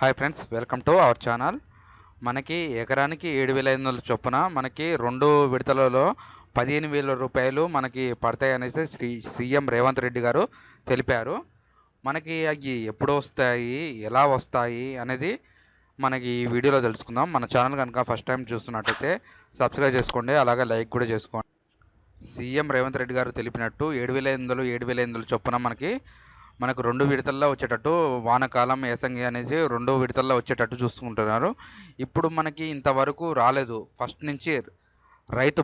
Hi friends, welcome to our channel. మనకి ఎకరానికి 7,500 చొప్పున మనకి 2 విడతలలో 15,000 రూపాయలు మనకి పడతాయనేసి సీఎం రేవంత్ రెడ్డి గారు తెలిపారు. మనకి అవి ఎప్పుడు వస్తాయి, ఎలా వస్తాయి అనేది మనకి ఈ వీడియోలో తెలుసుకుందాం. మన ఛానల్ కనుక ఫస్ట్ టైం చూస్తున్నట్టయితే సబ్స్క్రైబ్ చేసుకోండి, అలాగే లైక్ కూడా చేసుకోండి. సీఎం రేవంత్ రెడ్డి గారు తెలిపినట్టు 7,500 చొప్పున మనకు 2 విడతల్లో వచ్చేటట్టు, వానాకాలం, యాసంగి అనేసి 2 విడతల్లో వచ్చేటట్టు చూసుకుంటున్నారు. ఇప్పుడు మనకి ఇంతవరకు రాలేదు. ఫస్ట్ నుంచి రైతు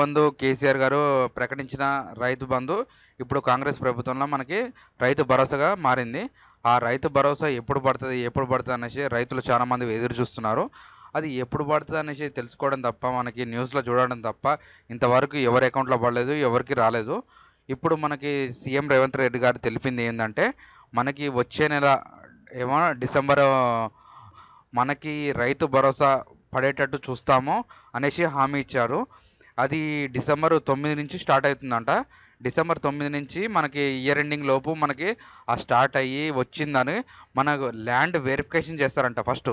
బంధు కేసీఆర్ గారు ప్రకటించిన రైతు బంధు ఇప్పుడు కాంగ్రెస్ ప్రభుత్వంలో మనకి రైతు భరోసాగా మారింది. ఆ రైతు భరోసా ఎప్పుడు పడుతుంది అనేసి రైతులు చాలామంది ఎదురు చూస్తున్నారు. అది ఎప్పుడు పడుతుంది అనేసి తెలుసుకోవడం తప్ప, మనకి న్యూస్లో చూడడం తప్ప ఇంతవరకు ఎవరి అకౌంట్లో పడలేదు, ఎవరికి రాలేదు. ఇప్పుడు మనకి సీఎం రేవంత్ రెడ్డి గారు తెలిపింది ఏంటంటే, మనకి వచ్చే నెల ఏమో డిసెంబర్ మనకి రైతు భరోసా పడేటట్టు చూస్తాము అనేసి హామీ ఇచ్చారు. అది డిసెంబర్ 9 నుంచి స్టార్ట్ అవుతుందంట. డిసెంబర్ 9 నుంచి మనకి ఇయర్ ఎండింగ్ లోపు మనకి ఆ స్టార్ట్ అయ్యి వచ్చిందని మనకు ల్యాండ్ వెరిఫికేషన్ చేస్తారంట. ఫస్ట్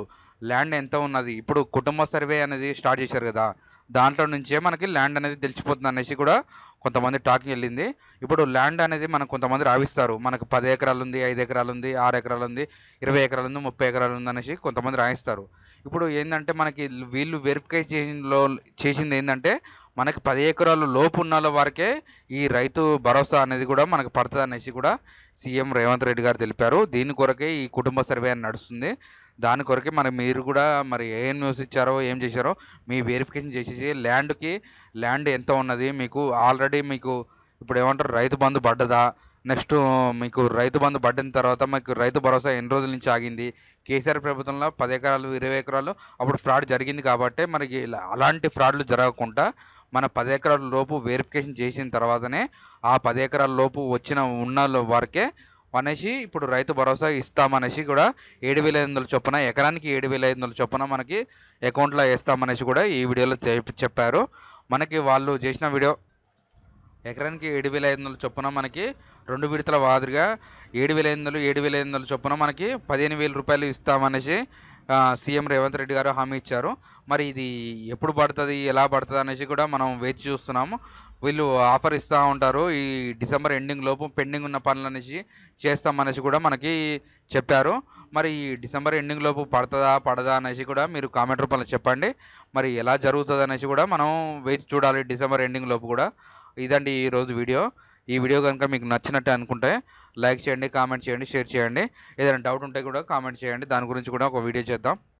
ల్యాండ్ ఎంత ఉన్నది, ఇప్పుడు కుటుంబ సర్వే అనేది స్టార్ట్ చేశారు కదా, దాంట్లో నుంచే మనకి ల్యాండ్ అనేది తెలిసిపోతుంది అనేసి కూడా కొంతమంది టాకింగ్ వెళ్ళింది. ఇప్పుడు ల్యాండ్ అనేది మనకు కొంతమంది రావిస్తారు, మనకు 10 ఎకరాలు ఉంది, 5 ఎకరాలు ఉంది, 6 ఎకరాలు ఉంది, 20 ఎకరాలు ఉంది, 30 ఎకరాలు ఉంది అనేసి కొంతమంది రాయిస్తారు. ఇప్పుడు ఏంటంటే మనకి వీళ్ళు వెరిఫికేషన్లో చేసింది ఏంటంటే, మనకి 10 ఎకరాలు లోపు ఉన్న వారికే ఈ రైతు భరోసా అనేది కూడా మనకు పడుతుంది అనేసి కూడా సీఎం రేవంత్ రెడ్డి గారు తెలిపారు. దీని కొరకే ఈ కుటుంబ సర్వే అని నడుస్తుంది. దాని కొరకే మీరు కూడా ఏం న్యూస్ ఇచ్చారో, ఏం చేశారో మీ వెరిఫికేషన్ చేసేసి ల్యాండ్ ఎంత ఉన్నది, మీకు ఆల్రెడీ మీకు ఇప్పుడు ఏమంటారు రైతు బంధు పడ్డదా, నెక్స్ట్ మీకు రైతు బంధు పడిన తర్వాత మీకు రైతు భరోసా ఎన్ని రోజుల నుంచి ఆగింది. కేసీఆర్ ప్రభుత్వంలో 10 ఎకరాలు, 20 ఎకరాలు అప్పుడు ఫ్రాడ్ జరిగింది కాబట్టి మనకి అలాంటి ఫ్రాడ్లు జరగకుండా మన 10 ఎకరాల లోపు వెరిఫికేషన్ చేసిన తర్వాతనే ఆ 10 ఎకరాల లోపు ఉన్న వారికే అనేసి ఇప్పుడు రైతు భరోసా ఇస్తామనేసి కూడా 7,500 చొప్పున, ఎకరానికి 7,500 చొప్పున మనకి అకౌంట్లో వేస్తామనేసి కూడా ఈ వీడియోలో చెప్పారు. మనకి వాళ్ళు చేసిన వీడియో ఎకరానికి 7,500 చొప్పున మనకి 2 విడతల మాదిరిగా 7,500 చొప్పున మనకి 15,000 రూపాయలు ఇస్తామనేసి సీఎం రేవంత్ రెడ్డి గారు హామీ ఇచ్చారు. మరి ఇది ఎప్పుడు పడుతుంది, ఎలా పడుతుంది అనేసి కూడా మనం వేచి చూస్తున్నాము. వీళ్ళు ఆఫర్ ఇస్తూ ఉంటారు, ఈ డిసెంబర్ ఎండింగ్ లోపు పెండింగ్ ఉన్న పనులు అనేసి చేస్తామనేసి కూడా మనకి చెప్పారు. మరి ఈ డిసెంబర్ ఎండింగ్ లోపు పడదా అనేసి కూడా మీరు కామెంట్ రూపంలో చెప్పండి. మరి ఎలా జరుగుతుంది అనేసి కూడా మనం వేచి చూడాలి డిసెంబర్ ఎండింగ్ లోపు కూడా. ఇదండి ఈరోజు వీడియో. ఈ వీడియో కనుక మీకు నచ్చినట్టు అనుకుంటే లైక్ చేయండి, కామెంట్ చేయండి, షేర్ చేయండి. ఏదైనా డౌట్ ఉంటే కూడా కామెంట్ చేయండి, దాని గురించి కూడా ఒక వీడియో చేద్దాం.